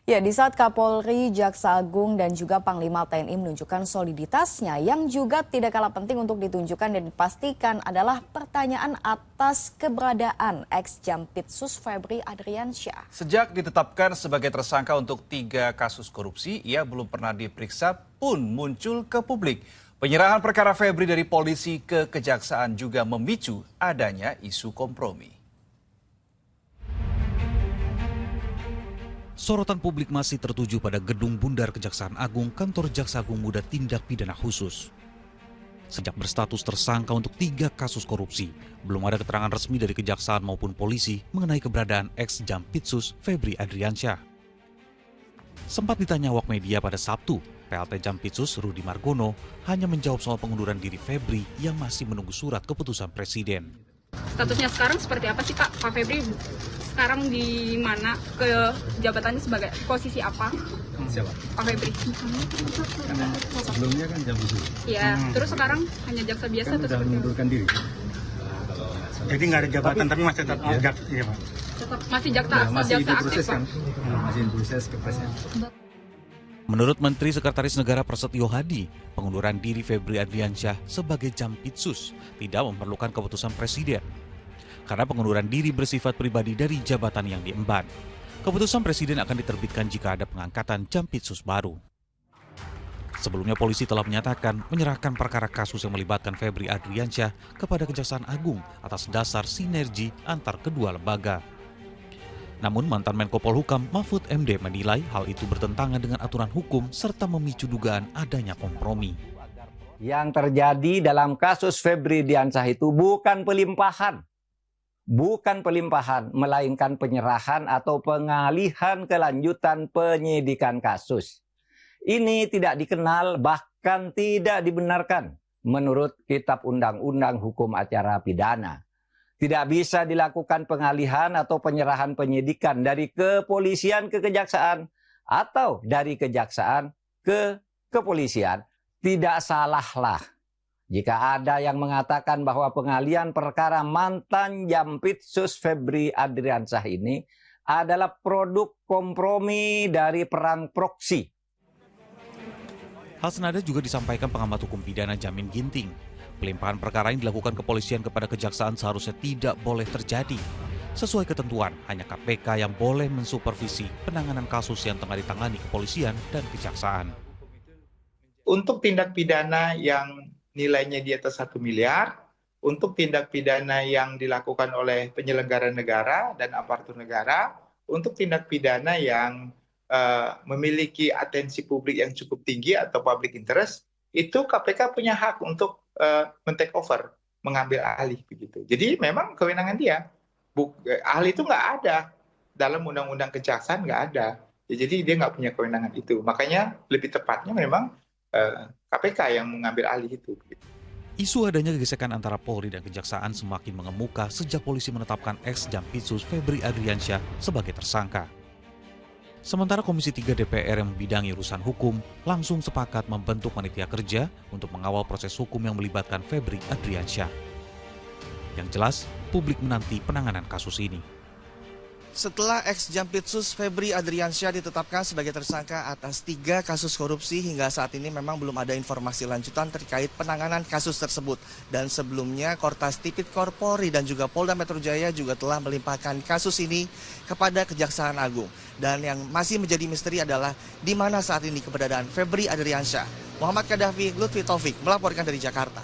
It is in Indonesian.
Ya, di saat Kapolri, Jaksa Agung, dan juga Panglima TNI menunjukkan soliditasnya yang juga tidak kalah penting untuk ditunjukkan dan dipastikan adalah pertanyaan atas keberadaan ex-Jampitsus Febri Adriansyah. Sejak ditetapkan sebagai tersangka untuk 3 kasus korupsi, ia belum pernah diperiksa pun muncul ke publik. Penyerahan perkara Febri dari polisi ke kejaksaan juga memicu adanya isu kompromi. Sorotan publik masih tertuju pada gedung bundar Kejaksaan Agung, kantor Jaksa Agung Muda Tindak Pidana Khusus. Sejak berstatus tersangka untuk 3 kasus korupsi, belum ada keterangan resmi dari kejaksaan maupun polisi mengenai keberadaan ex-Jampitsus Febri Adriansyah. Sempat ditanya awak media pada Sabtu, PLT Jampitsus Rudi Margono hanya menjawab soal pengunduran diri Febri yang masih menunggu surat keputusan Presiden. Statusnya sekarang seperti apa sih Pak? Pak Febri sekarang di mana? Ke jabatannya sebagai posisi apa? Siapa? Pak Febri. Sebelumnya kan Jampitsus. Iya, terus sekarang hanya jaksa biasa Kan atau udah seperti apa? mengundurkan diri. Jadi nggak ada jabatan, tapi masih tetap jaksa, iya Pak. Tetap masih jaksa, Ya, masih jaksa aktif diproses Pak. kan? Masih diproses ke presiden. Menurut Menteri Sekretaris Negara Prasetyo Hadi, pengunduran diri Febri Adriansyah sebagai Jampitsus tidak memerlukan keputusan Presiden. Karena pengunduran diri bersifat pribadi dari jabatan yang diemban. Keputusan Presiden akan diterbitkan jika ada pengangkatan Jampitsus baru. Sebelumnya polisi telah menyatakan menyerahkan perkara kasus yang melibatkan Febri Adriansyah kepada Kejaksaan Agung atas dasar sinergi antar kedua lembaga. Namun mantan Menko Polhukam Mahfud MD menilai hal itu bertentangan dengan aturan hukum serta memicu dugaan adanya kompromi. Yang terjadi dalam kasus Febri Adriansyah itu bukan pelimpahan. Bukan pelimpahan, melainkan penyerahan atau pengalihan kelanjutan penyidikan kasus. Ini tidak dikenal, bahkan tidak dibenarkan menurut Kitab Undang-Undang Hukum Acara Pidana. Tidak bisa dilakukan pengalihan atau penyerahan penyidikan dari kepolisian ke kejaksaan atau dari kejaksaan ke kepolisian. Tidak salahlah jika ada yang mengatakan bahwa pengalihan perkara mantan Jampitsus Febri Adriansyah ini adalah produk kompromi dari perang proksi. Hal senada juga disampaikan pengamat hukum pidana Jamin Ginting. Pelimpahan perkara yang dilakukan kepolisian kepada kejaksaan seharusnya tidak boleh terjadi. Sesuai ketentuan, hanya KPK yang boleh mensupervisi penanganan kasus yang tengah ditangani kepolisian dan kejaksaan. Untuk tindak pidana yang nilainya di atas 1 miliar, untuk tindak pidana yang dilakukan oleh penyelenggara negara dan aparatur negara, untuk tindak pidana yang memiliki atensi publik yang cukup tinggi atau public interest, itu KPK punya hak untuk men-take over, mengambil alih begitu. Jadi memang kewenangan dia. Ahli itu nggak ada dalam undang-undang kejaksaan, nggak ada. Jadi dia nggak punya kewenangan itu. Makanya lebih tepatnya memang KPK yang mengambil alih itu. Isu adanya gesekan antara Polri dan Kejaksaan semakin mengemuka sejak polisi menetapkan ex-Jampitsus Febri Adriansyah sebagai tersangka. Sementara Komisi 3 DPR yang membidangi urusan hukum langsung sepakat membentuk panitia kerja untuk mengawal proses hukum yang melibatkan Febri Adriansyah. Yang jelas, publik menanti penanganan kasus ini. Setelah ex-Jampitsus Febri Adriansyah ditetapkan sebagai tersangka atas 3 kasus korupsi, hingga saat ini memang belum ada informasi lanjutan terkait penanganan kasus tersebut. Dan sebelumnya Kortas Tipikor Polri dan juga Polda Metro Jaya juga telah melimpahkan kasus ini kepada Kejaksaan Agung. Dan yang masih menjadi misteri adalah di mana saat ini keberadaan Febri Adriansyah. Muhammad Kadafi, Lutfi Taufik melaporkan dari Jakarta.